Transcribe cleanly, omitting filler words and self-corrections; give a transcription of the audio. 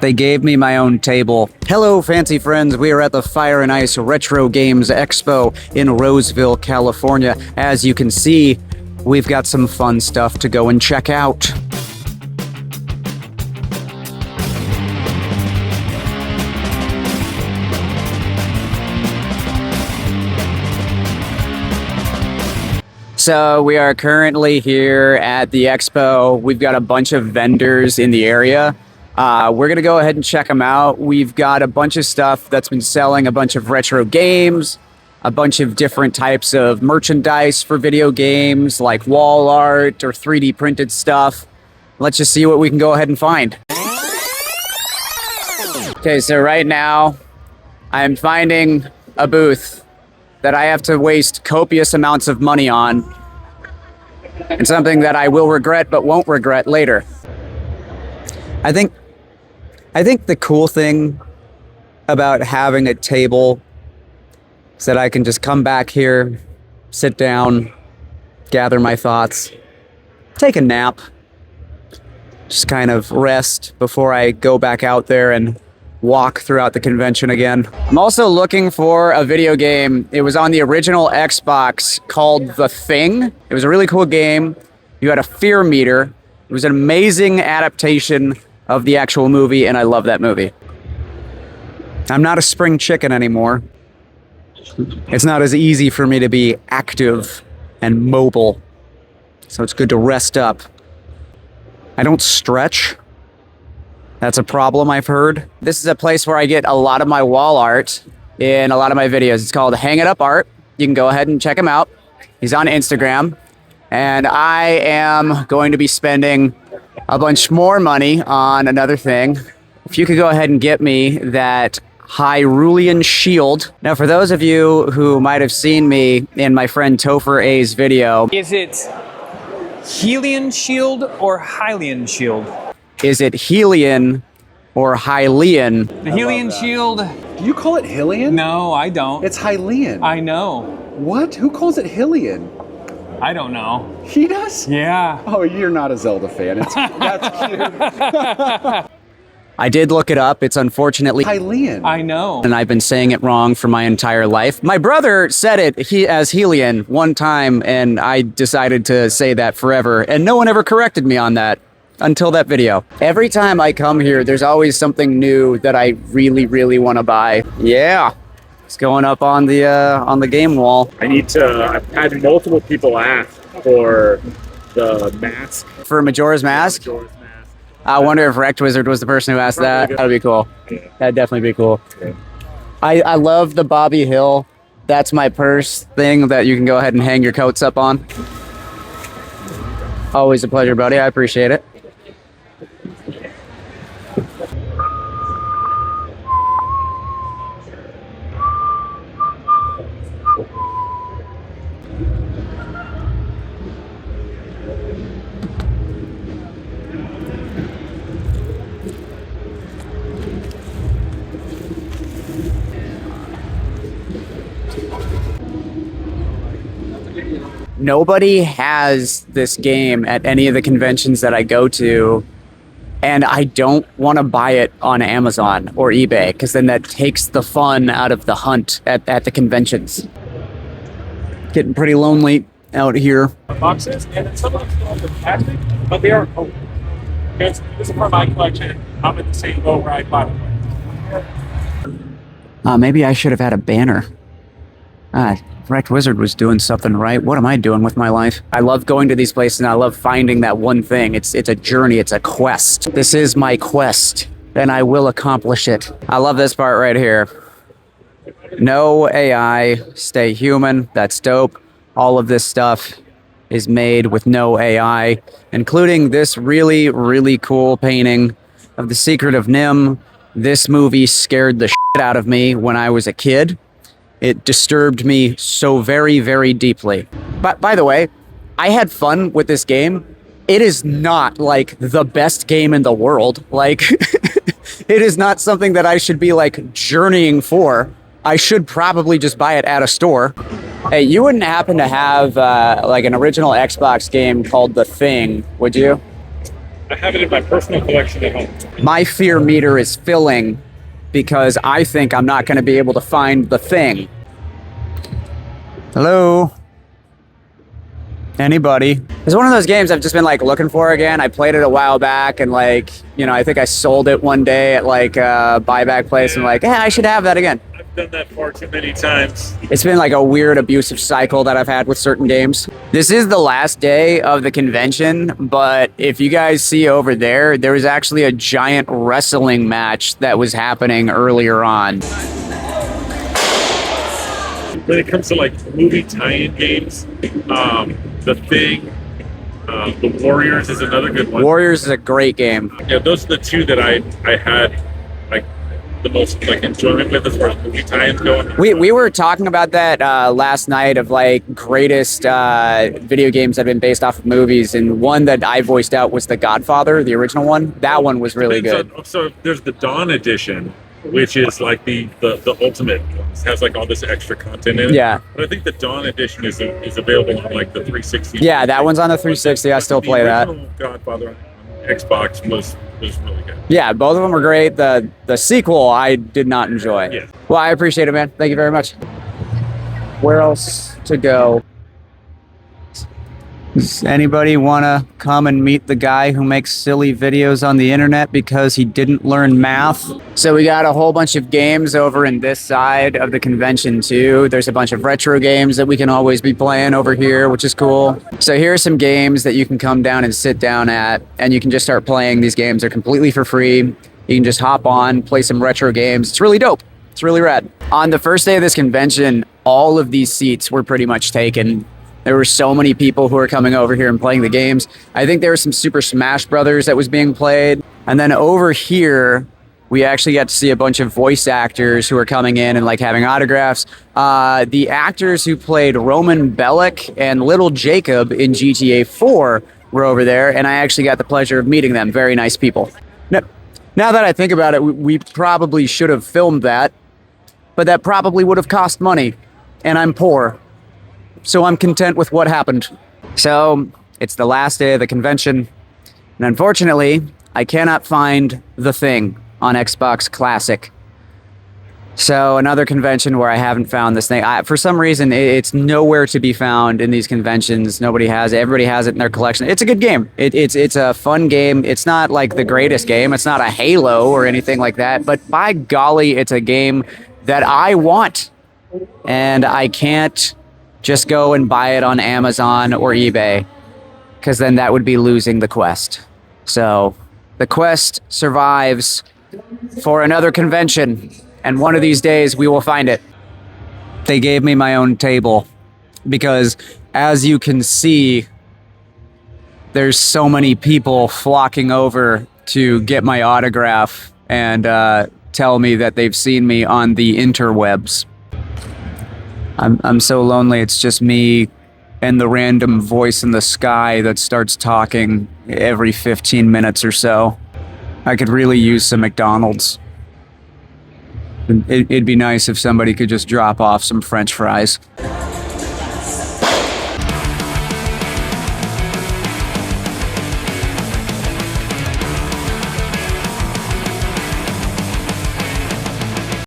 They gave me my own table. Hello, fancy friends. We are at the Fire and Ice Retro Games Expo in Roseville, California. As you can see, we've got some fun stuff to go and check out. So we are currently here at the Expo. We've got a bunch of vendors in the area. We're gonna go ahead and check them out. We've got a bunch of stuff that's been selling, a bunch of retro games, a bunch of different types of merchandise for video games, like wall art or 3D printed stuff. Let's just see what we can go ahead and find. Okay, so right now I'm finding a booth that I have to waste copious amounts of money on, and something that I will regret but won't regret later. I think the cool thing about having a table is that I can just come back here, sit down, gather my thoughts, take a nap, just kind of rest before I go back out there and walk throughout the convention again. I'm also looking for a video game. It was on the original Xbox called The Thing. It was a really cool game. You had a fear meter. It was an amazing adaptation of the actual movie, and I love that movie. I'm not a spring chicken anymore. It's not as easy for me to be active and mobile, so it's good to rest up. I don't stretch. That's a problem, I've heard. This is a place where I get a lot of my wall art in a lot of my videos. It's called Hang It Up Art. You can go ahead and check him out. He's on Instagram. And I am going to be spending a bunch more money on another thing. If you could go ahead and get me that Hyrulean shield. Now, for those of you who might have seen me in my friend Topher A's video. Is it Hylian shield or Hylian shield? Is it Hylian or Hylian? The Hylian shield. Do you call it Hylian? No, I don't. It's Hylian. I know. What? Who calls it Hylian? I don't know. He does? Yeah. Oh, you're not a Zelda fan. That's cute. I did look it up. It's unfortunately Hylian. I know. And I've been saying it wrong for my entire life. My brother said it as Hylian one time, and I decided to say that forever. And no one ever corrected me on that until that video. Every time I come here, there's always something new that I really, really want to buy. Yeah. It's going up on the game wall. I've had multiple people ask for the mask. For Majora's Mask? Majora's Mask. I wonder if Wrecked Wizard was the person who asked that. That'd be cool. Yeah. That'd definitely be cool. Yeah. I love the Bobby Hill. That's my purse thing that you can go ahead and hang your coats up on. Always a pleasure, buddy. I appreciate it. Nobody has this game at any of the conventions that I go to, and I don't want to buy it on Amazon or eBay, because then that takes the fun out of the hunt at the conventions. Getting pretty lonely out here. Boxes, and then some of them still have the plastic, but they are open. This is for my collection. I'm at the same boat where I bought it. Maybe I should have had a banner. Wrecked Wizard was doing something right. What am I doing with my life? I love going to these places, and I love finding that one thing. It's a journey. It's a quest. This is my quest, and I will accomplish it. I love this part right here. No AI, stay human. That's dope. All of this stuff is made with no AI, including this really, really cool painting of The Secret of Nim. This movie scared the shit out of me when I was a kid. It disturbed me so very, very deeply. But by the way, I had fun with this game. It is not like the best game in the world. Like, it is not something that I should be like journeying for. I should probably just buy it at a store. Hey, you wouldn't happen to have like an original Xbox game called The Thing, would you? I have it in my personal collection at home. My fear meter is filling because I think I'm not going to be able to find the thing. Hello? Anybody? It's one of those games I've just been like looking for again. I played it a while back and like, you know, I think I sold it one day at like a buyback place and like, I should have that again. I've done that far too many times. It's been like a weird abusive cycle that I've had with certain games. This is the last day of the convention, but if you guys see over there, there was actually a giant wrestling match that was happening earlier on. When it comes to like movie tie-in games, The Thing, The Warriors is another good one. Warriors is a great game. Yeah, those are the two that I had like the most like enjoyment with as far as movie tie-ins go. We were talking about that last night of like greatest video games that have been based off of movies, and one that I voiced out was The Godfather, the original one. That one was really good. So there's the Dawn edition, which is like the ultimate. It has like all this extra content in it. Yeah. But I think the Dawn edition is available on like the 360. Yeah, that one's on the 360. I still play that. The original Godfather on Xbox was really good. Yeah, both of them were great. The sequel I did not enjoy. Yeah. Well, I appreciate it, man. Thank you very much. Where else to go? Does anybody want to come and meet the guy who makes silly videos on the internet because he didn't learn math? So we got a whole bunch of games over in this side of the convention too. There's a bunch of retro games that we can always be playing over here, which is cool. So here are some games that you can come down and sit down at, and you can just start playing these games. They're completely for free. You can just hop on, play some retro games. It's really dope. It's really rad. On the first day of this convention, all of these seats were pretty much taken. There were so many people who were coming over here and playing the games. I think there was some Super Smash Brothers that was being played. And then over here, we actually got to see a bunch of voice actors who were coming in and like having autographs. The actors who played Roman Bellic and Little Jacob in GTA 4 were over there, and I actually got the pleasure of meeting them. Very nice people. Now that I think about it, we probably should have filmed that, but that probably would have cost money, and I'm poor. So I'm content with what happened. So it's the last day of the convention, and unfortunately, I cannot find The Thing on Xbox Classic. So another convention where I haven't found this thing. For some reason, it's nowhere to be found in these conventions. Nobody has it. Everybody has it in their collection. It's a good game. It's a fun game. It's not like the greatest game. It's not a Halo or anything like that. But by golly, it's a game that I want, and I can't just go and buy it on Amazon or eBay, because then that would be losing the quest. So the quest survives for another convention, and one of these days we will find it. They gave me my own table because, as you can see, there's so many people flocking over to get my autograph and tell me that they've seen me on the interwebs. I'm so lonely. It's just me and the random voice in the sky that starts talking every 15 minutes or so. I could really use some McDonald's. It'd be nice if somebody could just drop off some French fries.